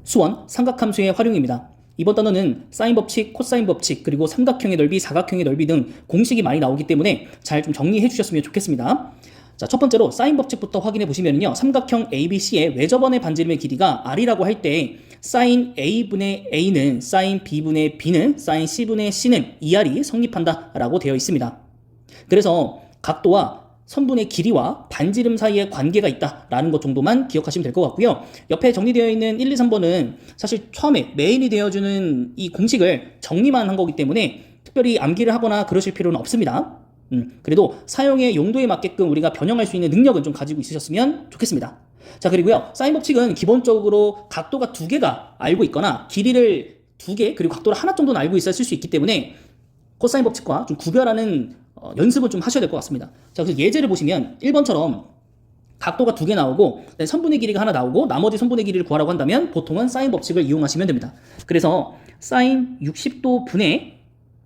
수원 삼각함수의 활용입니다. 이번 단어는 사인 법칙, 코사인 법칙, 그리고 삼각형의 넓이, 사각형의 넓이 등 공식이 많이 나오기 때문에 잘 좀 정리해 주셨으면 좋겠습니다. 자, 첫 번째로 사인 법칙부터 확인해 보시면요. 삼각형 ABC의 외접원의 반지름의 길이가 R이라고 할 때 사인 A분의 A는 사인 B분의 B는 사인 C분의 C는 2R이 성립한다 라고 되어 있습니다. 그래서 각도와 선분의 길이와 반지름 사이에 관계가 있다라는 것 정도만 기억하시면 될 것 같고요. 옆에 정리되어 있는 1, 2, 3번은 사실 처음에 메인이 되어주는 이 공식을 정리만 한 거기 때문에 특별히 암기를 하거나 그러실 필요는 없습니다. 그래도 사용의 용도에 맞게끔 우리가 변형할 수 있는 능력은 좀 가지고 있으셨으면 좋겠습니다. 자, 그리고요. 사인 법칙은 기본적으로 각도가 두 개가 알고 있거나 길이를 두 개, 그리고 각도를 하나 정도는 알고 있어야 쓸 수 있기 때문에 코사인 법칙과 좀 구별하는 연습을 좀 하셔야 될 것 같습니다. 자, 그래서 예제를 보시면 1번처럼 각도가 두 개 나오고 선분의 길이가 하나 나오고 나머지 선분의 길이를 구하라고 한다면 보통은 사인 법칙을 이용하시면 됩니다. 그래서 사인 60도 분의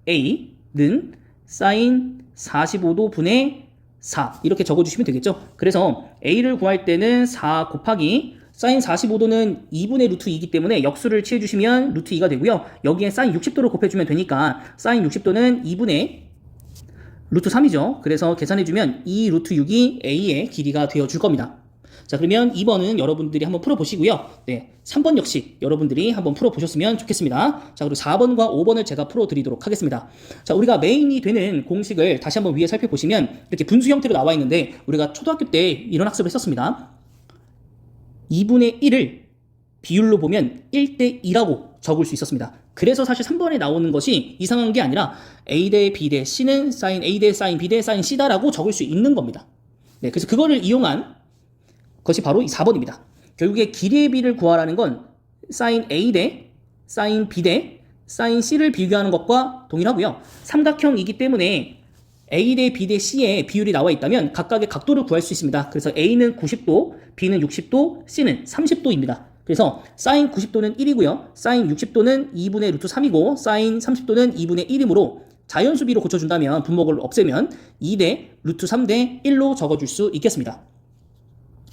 A는 사인 45도 분의 4 이렇게 적어주시면 되겠죠. 그래서 A를 구할 때는 4 곱하기 사인 45도는 2분의 루트 2이기 때문에 역수를 취해주시면 루트 2가 되고요. 여기에 사인 60도를 곱해주면 되니까 사인 60도는 2분의 루트 3이죠. 그래서 계산해주면 2 루트 6이 A의 길이가 되어줄 겁니다. 자, 그러면 2번은 여러분들이 한번 풀어보시고요. 네, 3번 역시 여러분들이 한번 풀어보셨으면 좋겠습니다. 자, 그리고 4번과 5번을 제가 풀어드리도록 하겠습니다. 자, 우리가 메인이 되는 공식을 다시 한번 위에 살펴보시면 이렇게 분수 형태로 나와 있는데 우리가 초등학교 때 이런 학습을 했었습니다. 2분의 1을 비율로 보면 1대 2라고 적을 수 있었습니다. 그래서 사실 3번에 나오는 것이 이상한 게 아니라 A 대 B 대 C는 사인 A 대 사인 B 대 사인 C다라고 적을 수 있는 겁니다. 네, 그래서 그거를 이용한 것이 바로 이 4번입니다. 결국에 길이의 비를 구하라는 건 사인 A 대 사인 B 대 사인 C를 비교하는 것과 동일하고요. 삼각형이기 때문에 A 대 B 대 C의 비율이 나와 있다면 각각의 각도를 구할 수 있습니다. 그래서 A는 90도, B는 60도, C는 30도입니다. 그래서 사인 90도는 1이고요. 사인 60도는 2분의 루트 3이고 사인 30도는 2분의 1이므로 자연수비로 고쳐준다면 분모를 없애면 2대 루트 3대 1로 적어줄 수 있겠습니다.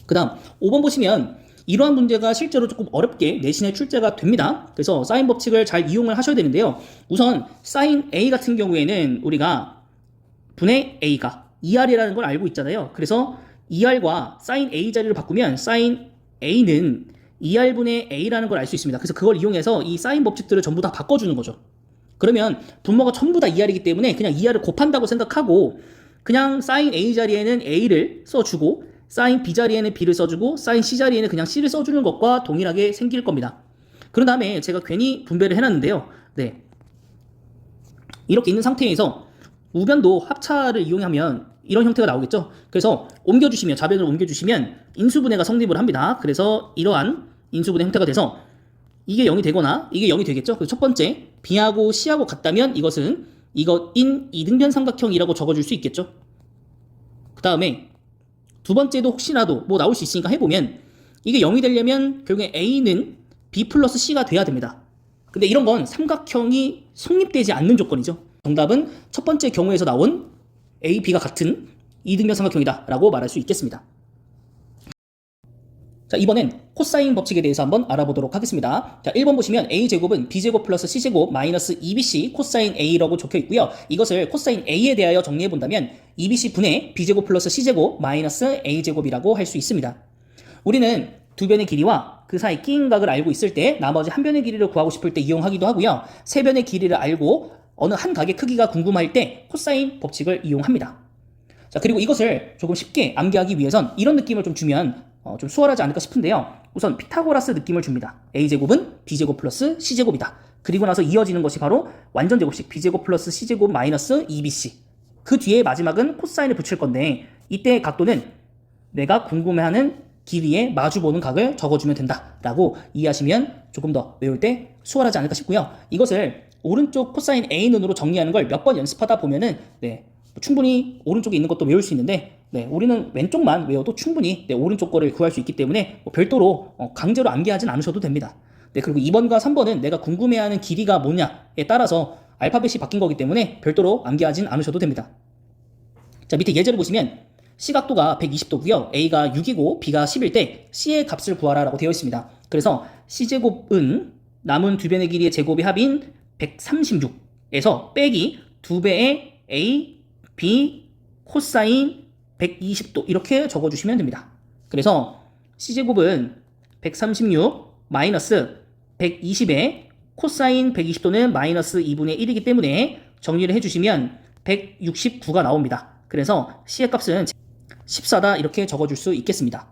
그 다음 5번 보시면 이러한 문제가 실제로 조금 어렵게 내신에 출제가 됩니다. 그래서 사인 법칙을 잘 이용을 하셔야 되는데요. 우선 사인 A 같은 경우에는 우리가 분의 A가 2R이라는 걸 알고 있잖아요. 그래서 2R과 사인 A 자리를 바꾸면 사인 A는 2R분의 A라는 걸 알 수 있습니다. 그래서 그걸 이용해서 이 사인 법칙들을 전부 다 바꿔주는 거죠. 그러면 분모가 전부 다 2R이기 때문에 그냥 2R을 곱한다고 생각하고 그냥 사인 A 자리에는 A를 써주고 사인 B 자리에는 B를 써주고 사인 C 자리에는 그냥 C를 써주는 것과 동일하게 생길 겁니다. 그런 다음에 제가 괜히 분배를 해놨는데요. 네, 이렇게 있는 상태에서 우변도 합차를 이용하면 이런 형태가 나오겠죠. 그래서 옮겨주시면 좌변으로 옮겨주시면 인수분해가 성립을 합니다. 그래서 이러한 인수분해 형태가 돼서 이게 0이 되거나 이게 0이 되겠죠. 그래서 첫 번째 B하고 C하고 같다면 이것은 이것인 이등변 삼각형이라고 적어줄 수 있겠죠. 그 다음에 두 번째도 혹시라도 뭐 나올 수 있으니까 해보면 이게 0이 되려면 결국에 A는 B 플러스 C가 돼야 됩니다. 근데 이런 건 삼각형이 성립되지 않는 조건이죠. 정답은 첫 번째 경우에서 나온 A, B가 같은 이등변 삼각형이다 라고 말할 수 있겠습니다. 자, 이번엔 코사인 법칙에 대해서 한번 알아보도록 하겠습니다. 자, 1번 보시면 A제곱은 B제곱 플러스 C제곱 마이너스 2BC 코사인 A라고 적혀 있고요. 이것을 코사인 A에 대하여 정리해 본다면 2BC 분의 B제곱 플러스 C제곱 마이너스 A제곱이라고 할 수 있습니다. 우리는 두 변의 길이와 그 사이 끼인 각을 알고 있을 때 나머지 한 변의 길이를 구하고 싶을 때 이용하기도 하고요. 세 변의 길이를 알고 어느 한 각의 크기가 궁금할 때 코사인 법칙을 이용합니다. 자, 그리고 이것을 조금 쉽게 암기하기 위해선 이런 느낌을 좀 주면 좀 수월하지 않을까 싶은데요. 우선 피타고라스 느낌을 줍니다. A제곱은 B제곱 플러스 C제곱이다. 그리고 나서 이어지는 것이 바로 완전제곱식 B제곱 플러스 C제곱 마이너스 2BC. 그 뒤에 마지막은 코사인을 붙일 건데 이때의 각도는 내가 궁금해하는 길이에 마주보는 각을 적어주면 된다라고 이해하시면 조금 더 외울 때 수월하지 않을까 싶고요. 이것을 오른쪽 코사인 A눈으로 정리하는 걸 몇 번 연습하다 보면은 충분히 오른쪽에 있는 것도 외울 수 있는데 우리는 왼쪽만 외워도 충분히 오른쪽 거를 구할 수 있기 때문에 별도로 강제로 암기하진 않으셔도 됩니다. 그리고 2번과 3번은 내가 궁금해하는 길이가 뭐냐에 따라서 알파벳이 바뀐 거기 때문에 별도로 암기하진 않으셔도 됩니다. 자, 밑에 예제를 보시면 C각도가 120도고요. A가 6이고 B가 10일 때 C의 값을 구하라 라고 되어 있습니다. 그래서 C제곱은 남은 두 변의 길이의 제곱의 합인 136에서 빼기 2배의 A, B, 코사인 120도 이렇게 적어주시면 됩니다. 그래서 C제곱은 136 마이너스 120의 코사인 120도는 마이너스 2분의 1이기 때문에 정리를 해주시면 169가 나옵니다. 그래서 C의 값은 14다 이렇게 적어줄 수 있겠습니다.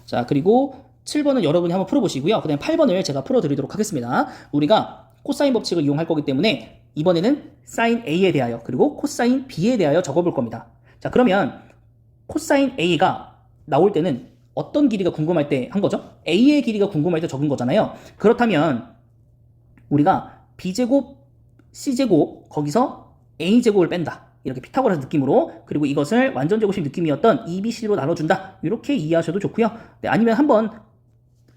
자, 그리고 7번은 여러분이 한번 풀어보시고요. 그 다음에 8번을 제가 풀어드리도록 하겠습니다. 우리가 코사인 법칙을 이용할 거기 때문에 이번에는 사인 A에 대하여 그리고 코사인 B에 대하여 적어볼 겁니다. 자, 그러면 코사인 A가 나올 때는 어떤 길이가 궁금할 때 한 거죠? A의 길이가 궁금할 때 적은 거잖아요. 그렇다면 우리가 B제곱, C제곱 거기서 A제곱을 뺀다. 이렇게 피타고라스 느낌으로 그리고 이것을 완전제곱식 느낌이었던 EBC로 나눠준다. 이렇게 이해하셔도 좋고요. 네, 아니면 한번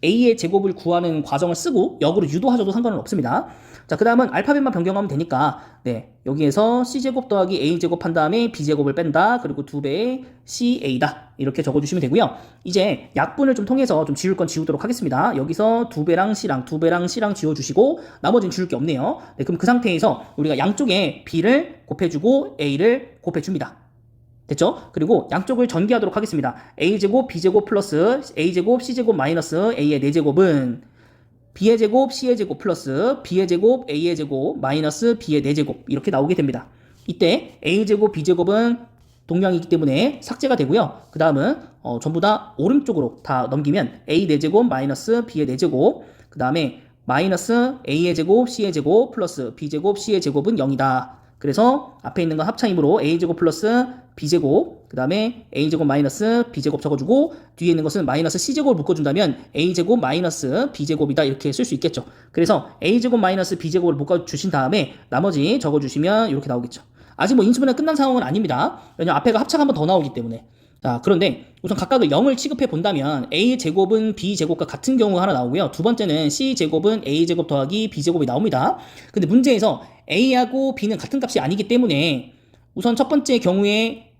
A의 제곱을 구하는 과정을 쓰고 역으로 유도하셔도 상관은 없습니다. 자, 그 다음은 알파벳만 변경하면 되니까 네, 여기에서 C제곱 더하기 A제곱 한 다음에 B제곱을 뺀다. 그리고 2배의 CA다. 이렇게 적어주시면 되고요. 이제 약분을 좀 통해서 좀 지울 건 지우도록 하겠습니다. 여기서 2배랑 C랑 지워주시고 나머지는 지울 게 없네요. 네, 그럼 그 상태에서 우리가 양쪽에 B를 곱해주고 A를 곱해줍니다. 됐죠? 그리고 양쪽을 전개하도록 하겠습니다. A제곱, B제곱 플러스 A제곱, C제곱 마이너스 A의 4제곱은 B의 제곱, C의 제곱 플러스 B의 제곱, A의 제곱 마이너스 B의 4제곱 이렇게 나오게 됩니다. 이때 A제곱, B제곱은 동량이기 때문에 삭제가 되고요. 그 다음은 전부 다 오른쪽으로 다 넘기면 A 4제곱 마이너스 B의 4제곱 그 다음에 마이너스 A의 제곱, C의 제곱 플러스 B제곱, C의 제곱은 0이다. 그래서 앞에 있는 건 합차이므로 A제곱 플러스 B제곱 그 다음에 A제곱 마이너스 B제곱 적어주고 뒤에 있는 것은 마이너스 C제곱을 묶어준다면 A제곱 마이너스 B제곱이다 이렇게 쓸 수 있겠죠. 그래서 A제곱 마이너스 B제곱을 묶어주신 다음에 나머지 적어주시면 이렇게 나오겠죠. 아직 뭐 인수분해 끝난 상황은 아닙니다. 왜냐면 앞에가 합차가 한 번 더 나오기 때문에. 자, 그런데 우선 각각을 0을 취급해 본다면 A제곱은 B제곱과 같은 경우가 하나 나오고요. 두 번째는 C제곱은 A제곱 더하기 B제곱이 나옵니다. 근데 문제에서 A하고 B는 같은 값이 아니기 때문에 우선 첫 번째 경우에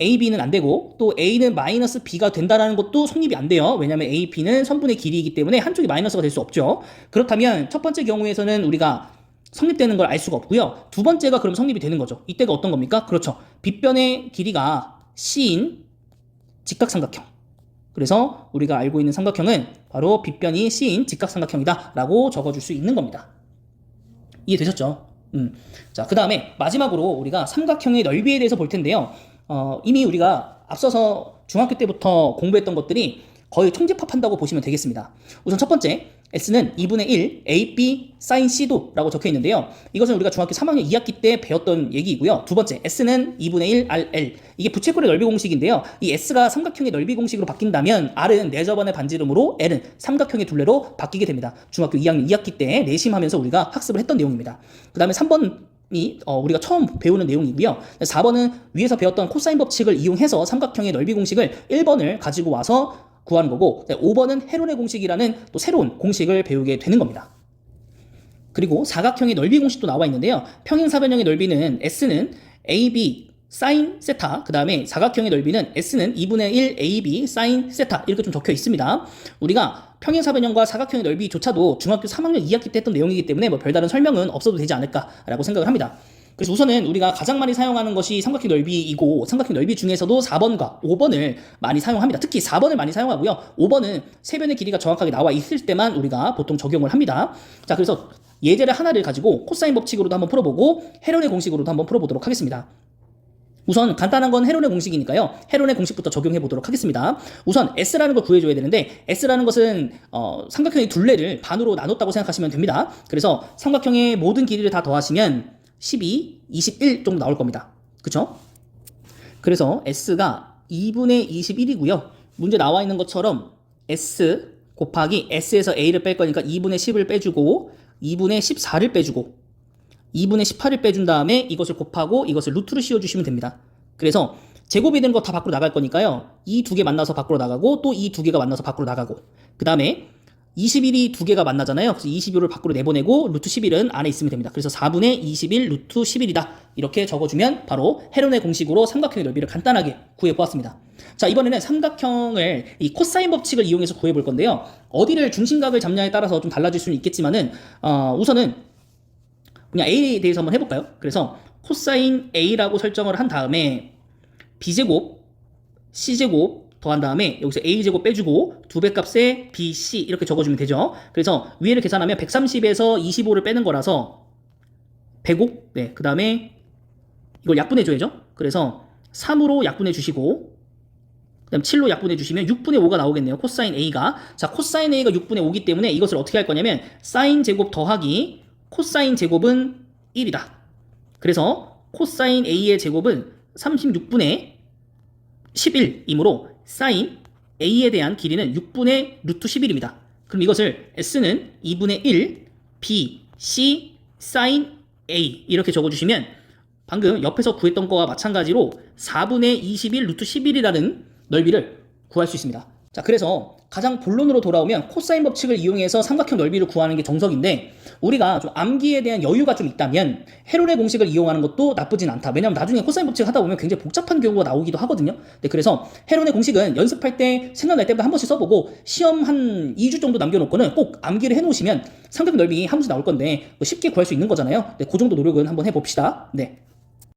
A, B는 안 되고 또 A는 마이너스 B가 된다는 것도 성립이 안 돼요. 왜냐하면 A, B는 선분의 길이이기 때문에 한쪽이 마이너스가 될 수 없죠. 그렇다면 첫 번째 경우에서는 우리가 성립되는 걸 알 수가 없고요. 두 번째가 그럼 성립이 되는 거죠. 이때가 어떤 겁니까? 그렇죠. 빗변의 길이가 C인 직각삼각형. 그래서 우리가 알고 있는 삼각형은 바로 빗변이 C인 직각삼각형이다 라고 적어줄 수 있는 겁니다. 이해되셨죠? 자, 그 다음에 마지막으로 우리가 삼각형의 넓이에 대해서 볼 텐데요. 이미 우리가 앞서서 중학교 때부터 공부했던 것들이 거의 총집합한다고 보시면 되겠습니다. 우선 첫 번째, S는 2분의 1 AB sin C도 라고 적혀 있는데요. 이것은 우리가 중학교 3학년 2학기 때 배웠던 얘기이고요. 두 번째, S는 2분의 1 RL. 이게 부채꼴의 넓이 공식인데요. 이 S가 삼각형의 넓이 공식으로 바뀐다면 R은 내저번의 반지름으로 L은 삼각형의 둘레로 바뀌게 됩니다. 중학교 2학년 2학기 때 내심하면서 우리가 학습을 했던 내용입니다. 그 다음에 3번 이 우리가 처음 배우는 내용이고요. 4번은 위에서 배웠던 코사인 법칙을 이용해서 삼각형의 넓이 공식을 1번을 가지고 와서 구하는 거고 5번은 헤론의 공식이라는 또 새로운 공식을 배우게 되는 겁니다. 그리고 사각형의 넓이 공식도 나와 있는데요. 평행사변형의 넓이는 S는 AB sin 세타 그 다음에 사각형의 넓이는 S는 2분의 1 AB sin 세타 이렇게 좀 적혀 있습니다. 우리가 평행사변형과 사각형의 넓이조차도 중학교 3학년 2학기 때 했던 내용이기 때문에 뭐 별다른 설명은 없어도 되지 않을까라고 생각을 합니다. 그래서 우선은 우리가 가장 많이 사용하는 것이 삼각형 넓이이고 삼각형 넓이 중에서도 4번과 5번을 많이 사용합니다. 특히 4번을 많이 사용하고요. 5번은 세변의 길이가 정확하게 나와 있을 때만 우리가 보통 적용을 합니다. 자, 그래서 예제를 하나를 가지고 코사인 법칙으로도 한번 풀어보고 헤론의 공식으로도 한번 풀어보도록 하겠습니다. 우선 간단한 건 헤론의 공식이니까요. 헤론의 공식부터 적용해 보도록 하겠습니다. 우선 S라는 걸 구해줘야 되는데 S라는 것은 삼각형의 둘레를 반으로 나눴다고 생각하시면 됩니다. 그래서 삼각형의 모든 길이를 다 더하시면 12, 21 정도 나올 겁니다. 그쵸? 그래서 S가 2분의 21이고요. 문제 나와 있는 것처럼 S 곱하기 S에서 A를 뺄 거니까 2분의 10을 빼주고 2분의 14를 빼주고 2분의 18을 빼준 다음에 이것을 곱하고 이것을 루트로 씌워주시면 됩니다. 그래서 제곱이 되는 거 다 밖으로 나갈 거니까요. 이 두 개 만나서 밖으로 나가고 또 이 두 개가 만나서 밖으로 나가고 그 다음에 21이 두 개가 만나잖아요. 그래서 22를 밖으로 내보내고 루트 11은 안에 있으면 됩니다. 그래서 4분의 21 루트 11이다. 이렇게 적어주면 바로 헤론의 공식으로 삼각형의 넓이를 간단하게 구해보았습니다. 자, 이번에는 삼각형을 이 코사인 법칙을 이용해서 구해 볼 건데요. 어디를 중심각을 잡냐에 따라서 좀 달라질 수는 있겠지만은, 우선은 그냥 A에 대해서 한번 해볼까요? 그래서 코사인 A라고 설정을 한 다음에 B제곱, C제곱 더한 다음에 여기서 A제곱 빼주고 두 배 값에 BC 이렇게 적어주면 되죠. 그래서 위에를 계산하면 130에서 25를 빼는 거라서 105, 네, 그 다음에 이걸 약분해줘야죠. 그래서 3으로 약분해 주시고 그 다음 7로 약분해 주시면 6분의 5가 나오겠네요. 코사인 A가. 자, 코사인 A가 6분의 5기 때문에 이것을 어떻게 할 거냐면 사인 제곱 더하기 코사인 제곱은 1이다. 그래서 코사인 A의 제곱은 36분의 11이므로 사인 A에 대한 길이는 6분의 루트 11입니다. 그럼 이것을 S는 2분의 1, B, C, 사인 A 이렇게 적어주시면 방금 옆에서 구했던 거와 마찬가지로 4분의 21 루트 11이라는 넓이를 구할 수 있습니다. 자, 그래서 가장 본론으로 돌아오면 코사인 법칙을 이용해서 삼각형 넓이를 구하는 게 정석인데 우리가 좀 암기에 대한 여유가 좀 있다면 헤론의 공식을 이용하는 것도 나쁘진 않다. 왜냐하면 나중에 코사인 법칙을 하다 보면 굉장히 복잡한 경우가 나오기도 하거든요. 네, 그래서 헤론의 공식은 연습할 때 생각날 때마다 한 번씩 써보고 시험 한 2주 정도 남겨놓고는 꼭 암기를 해놓으시면 삼각형 넓이 한 문제 나올 건데 쉽게 구할 수 있는 거잖아요. 네, 그 정도 노력은 한번 해봅시다. 네.